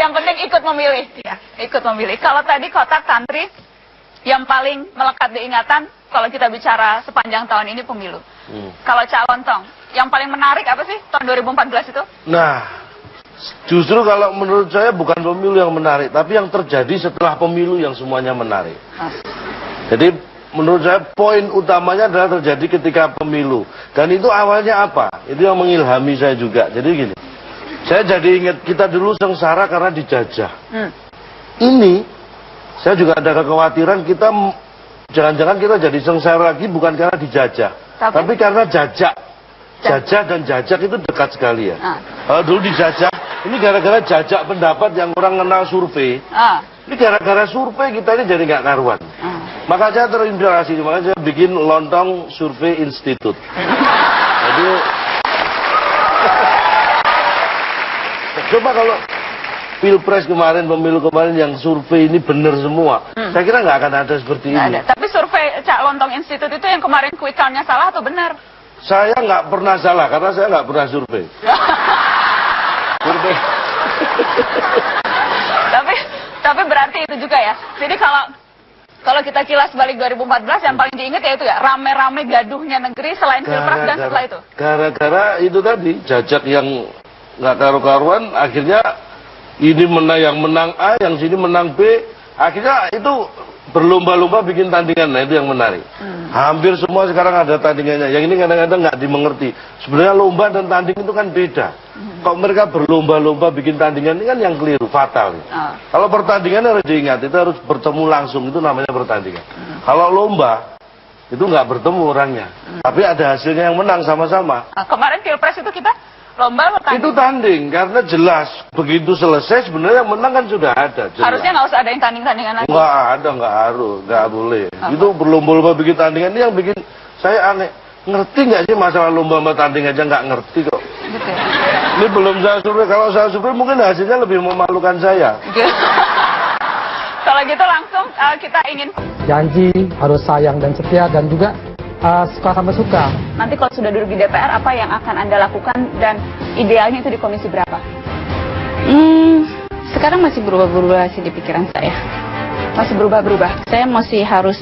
Yang penting ikut memilih. Ya, ikut memilih. Kalau tadi kotak tantri yang paling melekat diingatan kalau kita bicara sepanjang tahun ini pemilu. Kalau Cak Lontong, yang paling menarik apa sih tahun 2014 itu? Nah, justru kalau menurut saya bukan pemilu yang menarik, tapi yang terjadi setelah pemilu yang semuanya menarik. Jadi menurut saya poin utamanya adalah terjadi ketika pemilu. Dan itu awalnya apa? Itu yang mengilhami saya juga. Jadi gini, saya jadi ingat kita dulu sengsara karena dijajah. Ini, saya juga ada kekhawatiran kita, jangan-jangan kita jadi sengsara lagi bukan karena dijajah. Tapi karena jajak. Jajah dan jajak itu dekat sekali ya. Kalau dulu dijajah, ini gara-gara jajak pendapat yang orang kenal survei. Ini gara-gara survei kita ini jadi nggak karuan. Maka saya terinspirasi, makanya saya bikin Lontong Survei Institute. Jadi, coba kalau Pilpres kemarin, pemilu kemarin yang survei ini benar semua, saya kira nggak akan ada seperti ini. Ada. Tapi survei Cak Lontong Institute itu yang kemarin quick count-nya salah atau benar? Saya nggak pernah salah, karena saya nggak pernah survei. Survei. Tapi berarti itu juga ya. Jadi kalau kita kilas balik 2014 yang paling diingat ya itu ya rame-rame gaduhnya negeri selain Pilpres dan setelah itu. Gara-gara itu tadi jajak yang nggak karu-karuan, akhirnya ini yang menang A, yang sini menang B, akhirnya itu berlomba-lomba bikin tandingan. Nah itu yang menarik. Hampir semua sekarang ada tandingannya. Yang ini kadang-kadang nggak dimengerti. Sebenarnya lomba dan tanding itu kan beda. Kok mereka berlomba-lomba bikin tandingan, ini kan yang keliru, fatal. Kalau pertandingan harus diingat, itu harus bertemu langsung, itu namanya pertandingan. Kalau lomba, itu nggak bertemu orangnya. Tapi ada hasilnya yang menang sama-sama. Kemarin Pilpres itu kita lomba bertanding. Itu tanding, karena jelas begitu selesai sebenarnya yang menang kan sudah ada. Jelas. Harusnya nggak usah ada yang tanding-tandingan lagi. Nggak ada, nggak harus, nggak boleh. Itu berlomba-lomba bikin tandingan, ini yang bikin saya aneh. Ngerti nggak sih masalah lomba sama tanding aja nggak ngerti kok. Gitu. Ini belum saya survei, kalau saya survei mungkin hasilnya lebih memalukan saya. Kalau gitu langsung kita ingin janji harus sayang dan setia dan juga suka sama suka. Nanti kalau sudah duduk di DPR, apa yang akan Anda lakukan dan idealnya itu di komisi berapa? Sekarang masih berubah-berubah sih di pikiran saya. Masih berubah-berubah? Saya masih harus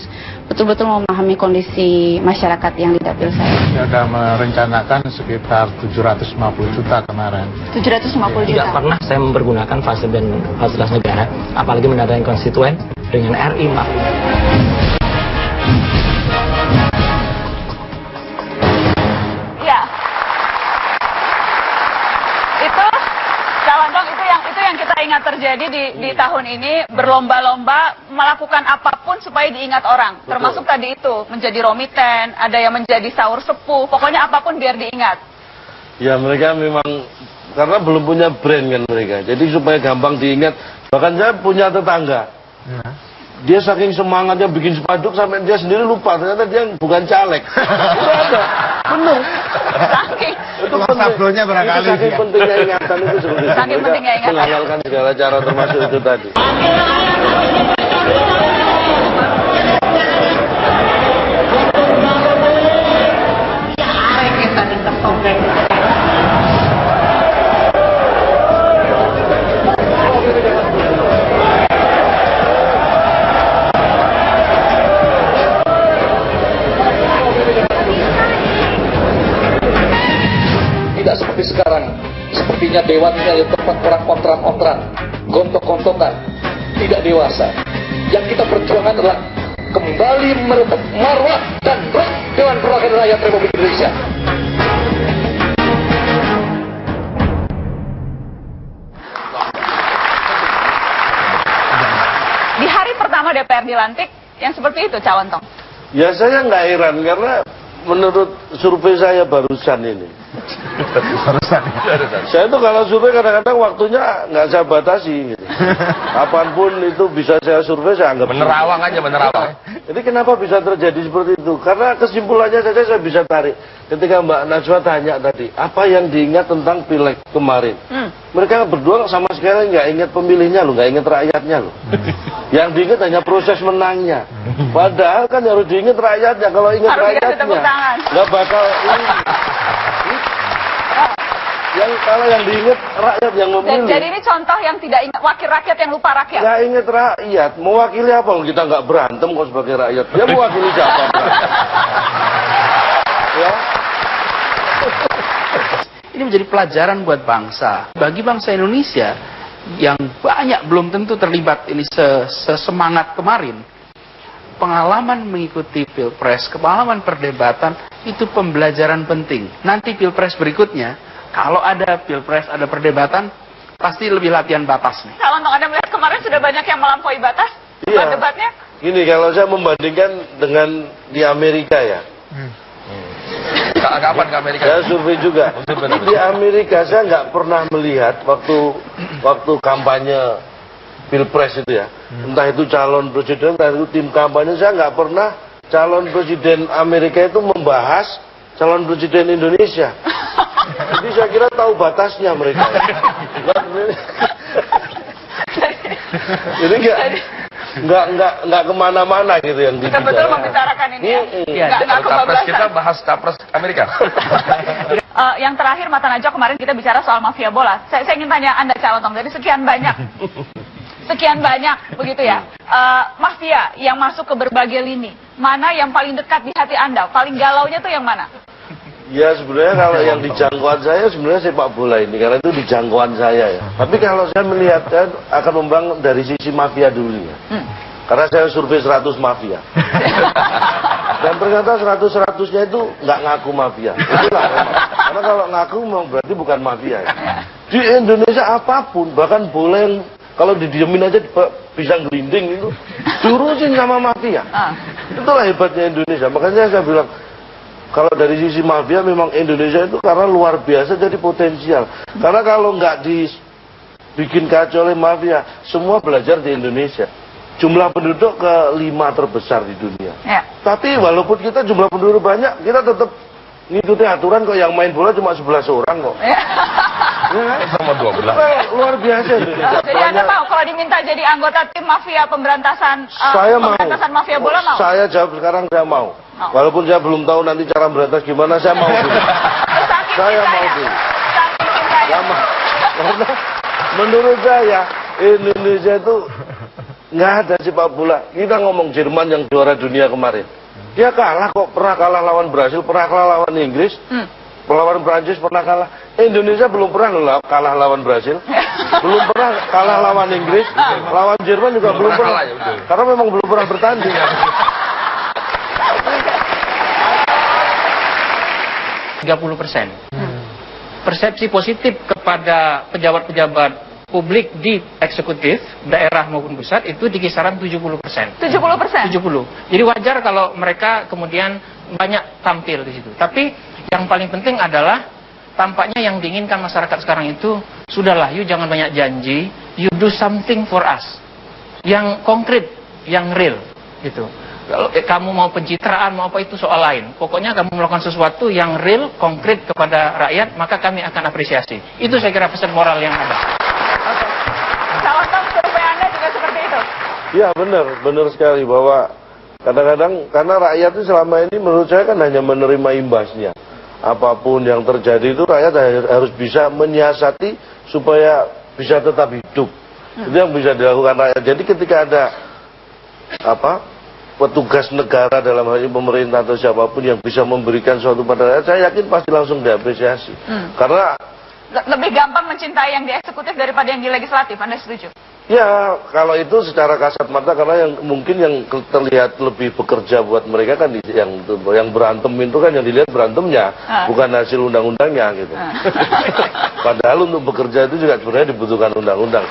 betul-betul memahami kondisi masyarakat yang di dapil saya. Saya sudah merencanakan sekitar 750 juta kemarin. 750 juta? Tidak pernah saya mempergunakan fasilitas negara, apalagi mendatangi konstituen dengan RI 45. Yang kita ingat terjadi di tahun ini, berlomba-lomba melakukan apapun supaya diingat orang. Betul. Termasuk tadi itu menjadi romiten, ada yang menjadi sahur sepuh, pokoknya apapun biar diingat. Ya mereka memang karena belum punya brand kan mereka, jadi supaya gampang diingat. Bahkan saya punya tetangga, dia saking semangatnya bikin spanduk sampai dia sendiri lupa ternyata dia bukan caleg. Itu ada, benar. Itu tablonya barangkali. Itu saking pentingnya ingatan itu seperti itu. Saking pentingnya ingatan. Menghalalkan segala cara termasuk itu tadi. Tidak seperti sekarang, sepertinya Dewan ini adalah tempat orang kontrak-kontrak, gontok-gontokan, tidak dewasa. Yang kita perjuangkan adalah kembali merebut marwah dan roh Dewan Perwakilan Rakyat Republik Indonesia. Di hari pertama DPR dilantik, yang seperti itu, Cak Lontong? Ya saya nggak heran karena menurut survei saya barusan ini. Saya tuh kalau survei kadang-kadang waktunya nggak saya batasi gitu. Kapanpun itu bisa saya survei, saya anggap menerawang aja, menerawang. Jadi kenapa bisa terjadi seperti itu? Karena kesimpulannya saja saya bisa tarik. Ketika Mbak Najwa tanya tadi, apa yang diingat tentang pileg kemarin? Mereka berdua sama sekali nggak ingat pemilihnya loh, nggak ingat rakyatnya loh. Yang diingat hanya proses menangnya. Padahal kan harus diingat rakyatnya. Kalau ingat rakyatnya, nggak bakal ini. Kalau yang diingat rakyat yang memilih. Jadi ini contoh yang tidak ingat, wakil rakyat yang lupa rakyat. Nggak ingat rakyat, mewakili apa? Kita nggak berantem kok sebagai rakyat. Dia mewakili siapa? Ya. Ini menjadi pelajaran buat bangsa. Bagi bangsa Indonesia yang banyak belum tentu terlibat ini sesemangat kemarin. Pengalaman mengikuti pilpres, pengalaman perdebatan itu pembelajaran penting. Nanti pilpres berikutnya, kalau ada pilpres, ada perdebatan, pasti lebih latihan batas nih. Kalau untuk Anda melihat kemarin sudah banyak yang melampaui batas debatnya? Gini, kalau saya membandingkan dengan di Amerika ya. Kapan ke Amerika? Saya survei juga. Di Amerika saya nggak pernah melihat waktu kampanye pilpres itu ya. Entah itu calon presiden, entah itu tim kampanye, saya nggak pernah calon presiden Amerika itu membahas calon presiden Indonesia. Jadi saya kira tahu batasnya mereka. Jadi nggak kemana-mana gitu yang dibicarakan. Betul membicarakan ini ya. Nggak Capres kita bahas capres Amerika. Yang terakhir Mata Najwa, kemarin kita bicara soal mafia bola. Saya ingin tanya Anda calon Tom, dari sekian banyak begitu ya, mafia yang masuk ke berbagai lini, mana yang paling dekat di hati Anda? Paling galaunya tuh yang mana? Ya sebenarnya kalau yang di jangkauan saya sebenarnya sepak bola ini, karena itu di jangkauan saya ya. Tapi kalau saya melihat, saya akan membangun dari sisi mafia dulu ya. Karena saya survei 100 mafia. Dan ternyata 100-100-nya itu nggak ngaku mafia. Itulah memang. Karena kalau ngaku memang berarti bukan mafia ya. Di Indonesia apapun, bahkan bola yang kalau didiemin aja bisa gelinding itu diurusin sama mafia. Itulah hebatnya Indonesia. Makanya saya bilang, kalau dari sisi mafia memang Indonesia itu karena luar biasa jadi potensial. Karena kalau nggak dibikin kacau oleh mafia, semua belajar di Indonesia. Jumlah penduduk ke-5 terbesar di dunia. Ya. Tapi walaupun kita jumlah penduduk banyak, kita tetap ngikuti aturan kok, yang main bola cuma 11 orang kok. Ya. Sama 12. Luar biasa Indonesia. Jadi Anda mau kalau diminta jadi anggota tim mafia pemberantasan mafia bola mau? Saya jawab sekarang, saya mau. Walaupun saya belum tahu nanti cara berantas gimana, saya mau dulu. Saya mau dulu. Karena menurut saya Indonesia itu nggak ada sepak bola. Kita ngomong Jerman yang juara dunia kemarin, dia kalah kok, pernah kalah lawan Brasil, pernah kalah lawan Inggris, lawan Prancis pernah kalah. Indonesia belum pernah kalah lawan Brasil, belum pernah kalah lawan Inggris, lawan Jerman juga belum pernah, karena memang belum pernah bertanding. 30%. Persepsi positif kepada pejabat-pejabat publik di eksekutif, daerah maupun pusat itu di kisaran 70%. 70%? 70. Jadi wajar kalau mereka kemudian banyak tampil di situ. Tapi yang paling penting adalah tampaknya yang diinginkan masyarakat sekarang itu, sudahlah, you jangan banyak janji, you do something for us. Yang konkret, yang real, gitu. Kalau kamu mau pencitraan, mau apa, itu soal lain. Pokoknya kamu melakukan sesuatu yang real, konkret kepada rakyat, maka kami akan apresiasi. Itu saya kira pesan moral yang ada. Calon Tom, survei Anda juga seperti itu? Ya benar sekali, bahwa kadang-kadang karena rakyat itu selama ini menurut saya kan hanya menerima imbasnya. Apapun yang terjadi itu rakyat harus bisa menyiasati supaya bisa tetap hidup. Itu yang bisa dilakukan rakyat. Jadi ketika ada petugas negara dalam hal ini pemerintah atau siapapun yang bisa memberikan sesuatu pada rakyat, saya yakin pasti langsung diapresiasi. Karena lebih gampang mencintai yang di eksekutif daripada yang di legislatif, Anda setuju? Ya, kalau itu secara kasat mata, karena mungkin yang terlihat lebih bekerja buat mereka kan yang berantem itu kan yang dilihat berantemnya, bukan hasil undang-undangnya gitu. Padahal untuk bekerja itu juga sebenarnya dibutuhkan undang-undang.